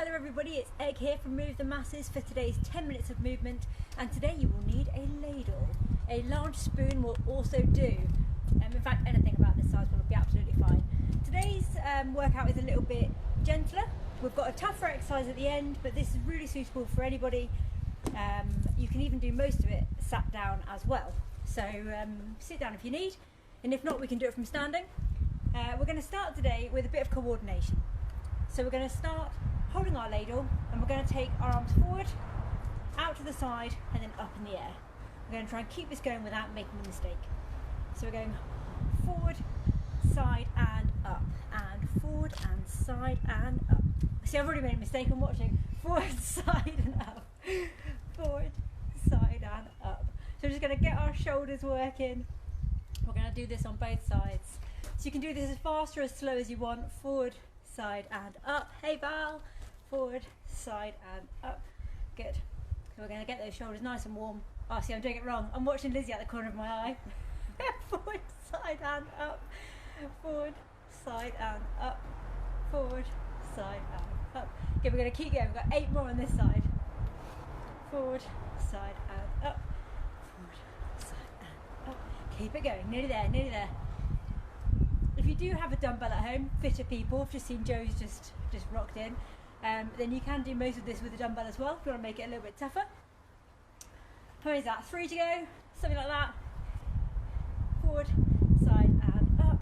Hi there everybody, it's Egg here from Move the Masses for today's 10 minutes of movement, and today you will need a ladle. A large spoon will also do. In fact, anything about this size will be absolutely fine. Today's workout is a little bit gentler. We've got a tougher exercise at the end, but this is really suitable for anybody. You can even do most of it sat down as well. So sit down if you need, and if not, we can do it from standing. We're going to start today with a bit of coordination. So we're going to start holding our ladle, and we're going to take our arms forward, out to the side, and then up in the air. We're going to try and keep this going without making a mistake. So we're going forward, side and up, and forward and side and up. See, I've already made a mistake. I'm watching. Forward, side and up. Forward, side and up. So we're just going to get our shoulders working. We're going to do this on both sides. So you can do this as fast or as slow as you want. Forward, side and up. Hey Val. Forward, side and up. Good. So we're going to get those shoulders nice and warm. Oh, see, I'm doing it wrong. I'm watching Lizzie at the corner of my eye. Forward, side and up. Forward, side and up. Forward, side and up. Okay, we're going to keep going. We've got 8 more on this side. Forward, side and up. Forward, side and up. Keep it going. Nearly there, nearly there. If you do have a dumbbell at home, fitter people, I've just seen Joe's just rocked in, then you can do most of this with a dumbbell as well if you want to make it a little bit tougher. How many is that? 3 to go, something like that. Forward, side and up.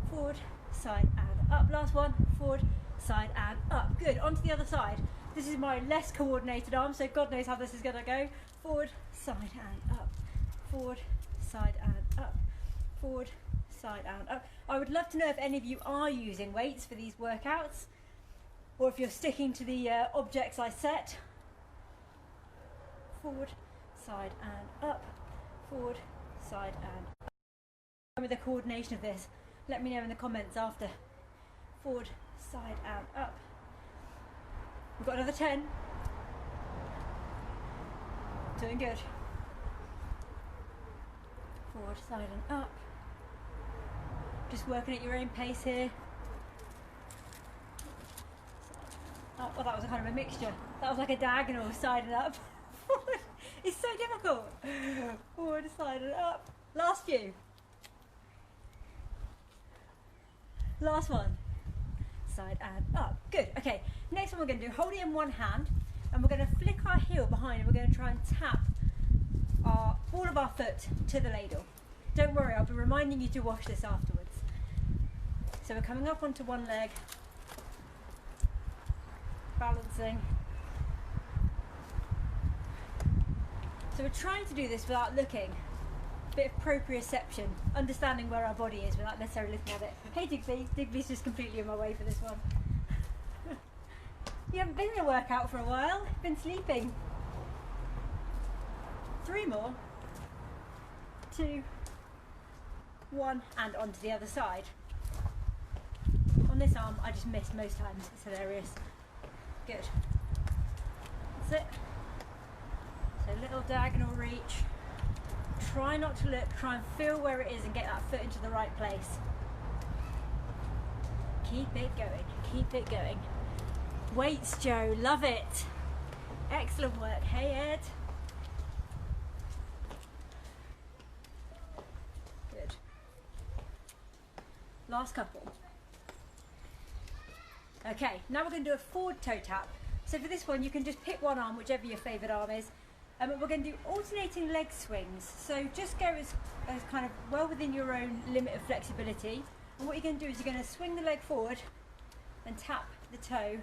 Forward, side and up. Last one. Forward, side and up. Good. On to the other side. This is my less coordinated arm, so God knows how this is going to go. Forward, side and up. Forward, side and up. Forward, side and up. I would love to know if any of you are using weights for these workouts, or if you're sticking to the objects I set. Forward, side and up. Forward, side and up. With the coordination of this, let me know in the comments after. Forward, side and up. We've got another 10. Doing good. Forward, side and up. Just working at your own pace here. Oh, well, that was a kind of a mixture. That was like a diagonal, side and up. Forward. It's so difficult. Forward, side and up. Last few. Last one. Side and up. Good. Okay. Next one we're going to do, hold it in one hand, and we're going to flick our heel behind, and we're going to try and tap all of our foot to the ladle. Don't worry, I'll be reminding you to wash this afterwards. So we're coming up onto one leg, balancing. So we're trying to do this without looking. A bit of proprioception, understanding where our body is without necessarily looking at it. Hey Digby, Digby's just completely in my way for this one. You haven't been in a workout for a while, you've been sleeping. 3 more. 2, 1, and onto the other side. On this arm, I just miss most times. It's hilarious. Good. That's it. So little diagonal reach. Try not to look. Try and feel where it is and get that foot into the right place. Keep it going. Keep it going. Weights, Joe. Love it. Excellent work. Hey, Ed. Good. Last couple. Okay, now we're going to do a forward toe tap. So for this one, you can just pick one arm, whichever your favourite arm is. And we're going to do alternating leg swings. So just go as kind of well within your own limit of flexibility. And what you're going to do is you're going to swing the leg forward and tap the toe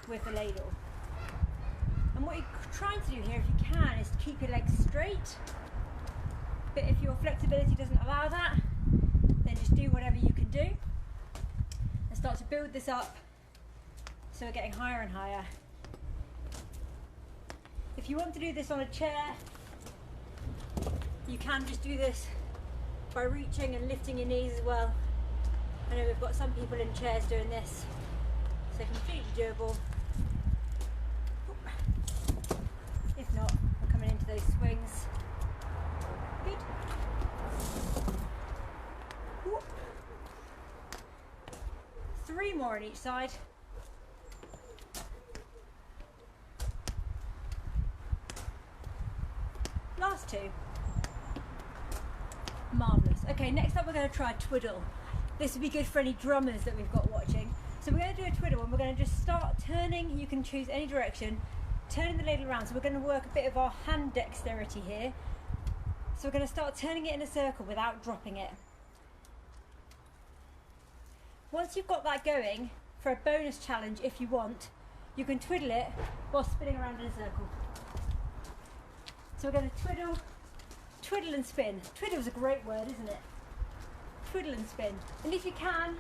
with the ladle. And what you're trying to do here, if you can, is to keep your legs straight. But if your flexibility doesn't allow that, then just do whatever you can do. And start to build this up so we're getting higher and higher. If you want to do this on a chair, you can just do this by reaching and lifting your knees as well. I know we've got some people in chairs doing this, so completely doable. If not, we're coming into those swings. Good. 3 more on each side. too. Marvellous. Okay, next up we're going to try twiddle. This would be good for any drummers that we've got watching. So we're going to do a twiddle and we're going to just start turning. You can choose any direction, turning the ladle around. So we're going to work a bit of our hand dexterity here. So we're going to start turning it in a circle without dropping it. Once you've got that going, for a bonus challenge if you want, you can twiddle it while spinning around in a circle. So we're going to twiddle and spin. Twiddle's a great word, isn't it? Twiddle and spin. And if you can,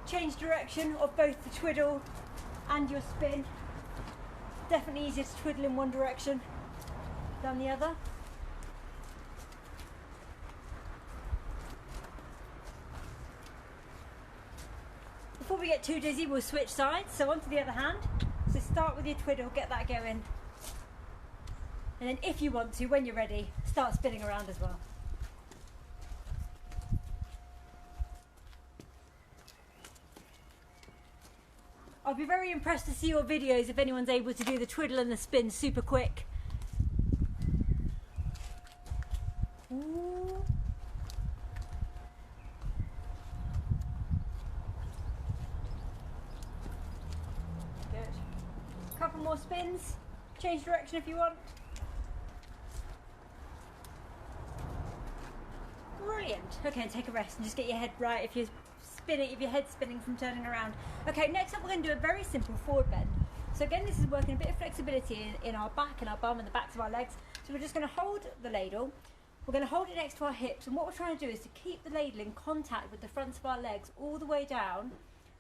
change direction of both the twiddle and your spin. Definitely easier to twiddle in one direction than the other. Before we get too dizzy, we'll switch sides, so onto the other hand. So start with your twiddle, get that going. And then if you want to, when you're ready, start spinning around as well. I'll be very impressed to see your videos if anyone's able to do the twiddle and the spin super quick. Ooh. Good. Couple more spins. Change direction if you want. Brilliant. Okay, take a rest and just get your head right if you're spinning, if your head's spinning from turning around. Okay, next up we're going to do a very simple forward bend. So again, this is working a bit of flexibility in our back and our bum and the backs of our legs. So we're just going to hold the ladle. We're going to hold it next to our hips, and what we're trying to do is to keep the ladle in contact with the fronts of our legs all the way down,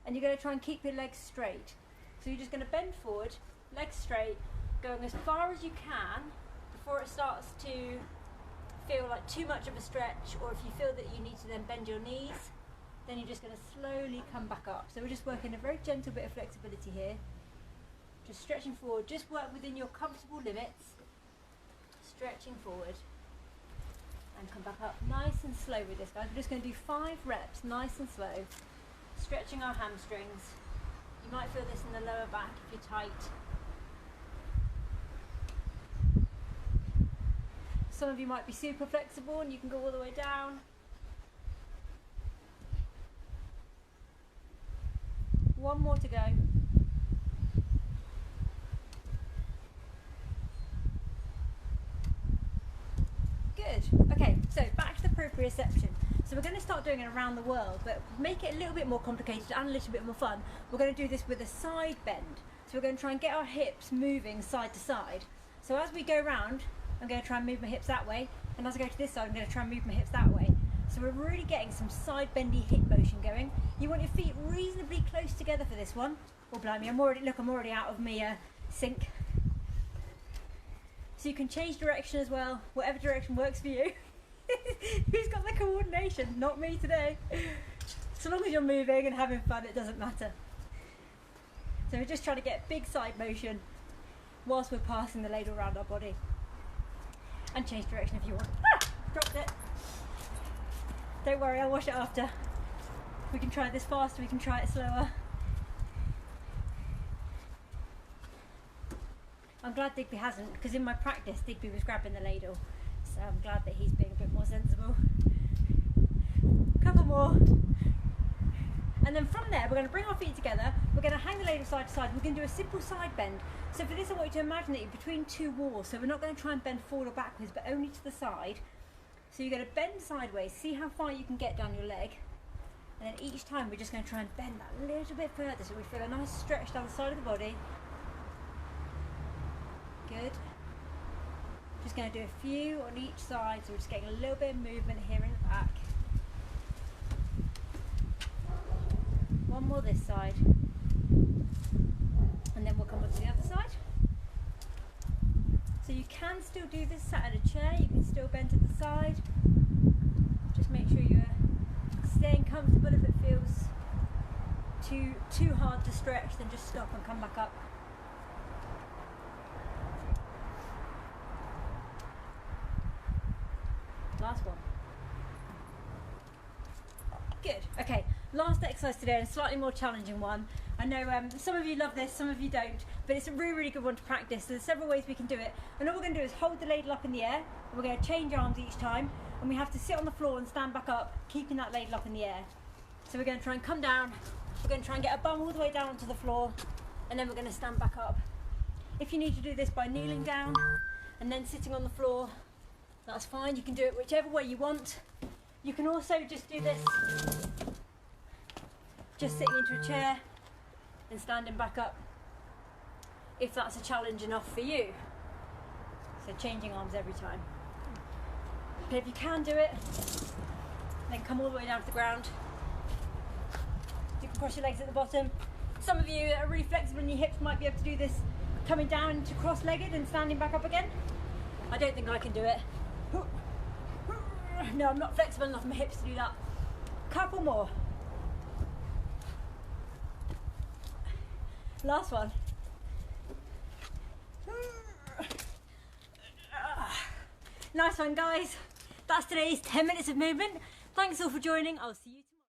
and you're going to try and keep your legs straight. So you're just going to bend forward, legs straight, going as far as you can before it starts to feel like too much of a stretch, or if you feel that you need to then bend your knees, then you're just going to slowly come back up. So we're just working a very gentle bit of flexibility here. Just stretching forward, just work within your comfortable limits. Stretching forward and come back up nice and slow with this, guys. We're just going to do 5 reps, nice and slow. Stretching our hamstrings. You might feel this in the lower back if you're tight. Some of you might be super flexible and you can go all the way down. One more to go. Good. Okay, so back to the proprioception. So we're going to start doing it around the world, but make it a little bit more complicated and a little bit more fun. We're going to do this with a side bend. So we're going to try and get our hips moving side to side. So as we go around, I'm going to try and move my hips that way, and as I go to this side, I'm going to try and move my hips that way. So we're really getting some side bendy hip motion going. You want your feet reasonably close together for this one. Oh blimey, I'm already out of my sync. So you can change direction as well, whatever direction works for you. Who's got the coordination? Not me today. So long as you're moving and having fun, it doesn't matter. So we're just trying to get big side motion whilst we're passing the ladle around our body. And change direction if you want. Ah! Dropped it. Don't worry, I'll wash it after. We can try this faster, we can try it slower. I'm glad Digby hasn't, because in my practice Digby was grabbing the ladle. So I'm glad that he's being a bit more sensible. Couple more. And then from there, we're going to bring our feet together. We're going to hang the ladle side to side. We're going to do a simple side bend. So for this, I want you to imagine that you're between 2 walls. So we're not going to try and bend forward or backwards, but only to the side. So you're going to bend sideways, see how far you can get down your leg. And then each time, we're just going to try and bend that little bit further so we feel a nice stretch down the side of the body. Good. Just going to do a few on each side, so we're just getting a little bit of movement here in the back. One more this side. And then we'll come on to the other side. So you can still do this sat in a chair, you can still bend to the side. Just make sure you're staying comfortable. If it feels too hard to stretch, then just stop and come back up. Last one. Good. Okay, last exercise today, and a slightly more challenging one. I know some of you love this, some of you don't, but it's a really, really good one to practice. There's several ways we can do it. And all we're going to do is hold the ladle up in the air, and we're going to change arms each time, and we have to sit on the floor and stand back up, keeping that ladle up in the air. So we're going to try and come down, we're going to try and get a bum all the way down onto the floor, and then we're going to stand back up. If you need to do this by kneeling down and then sitting on the floor, that's fine. You can do it whichever way you want. You can also just do this, just sitting into a chair and standing back up, if that's a challenge enough for you. So changing arms every time. But if you can do it, then come all the way down to the ground. You can cross your legs at the bottom. Some of you that are really flexible in your hips might be able to do this coming down to cross-legged and standing back up again. I don't think I can do it. No, I'm not flexible enough in my hips to do that. Couple more. Last one. Nice one, guys. That's today's 10 minutes of movement. Thanks all for joining. I'll see you tomorrow.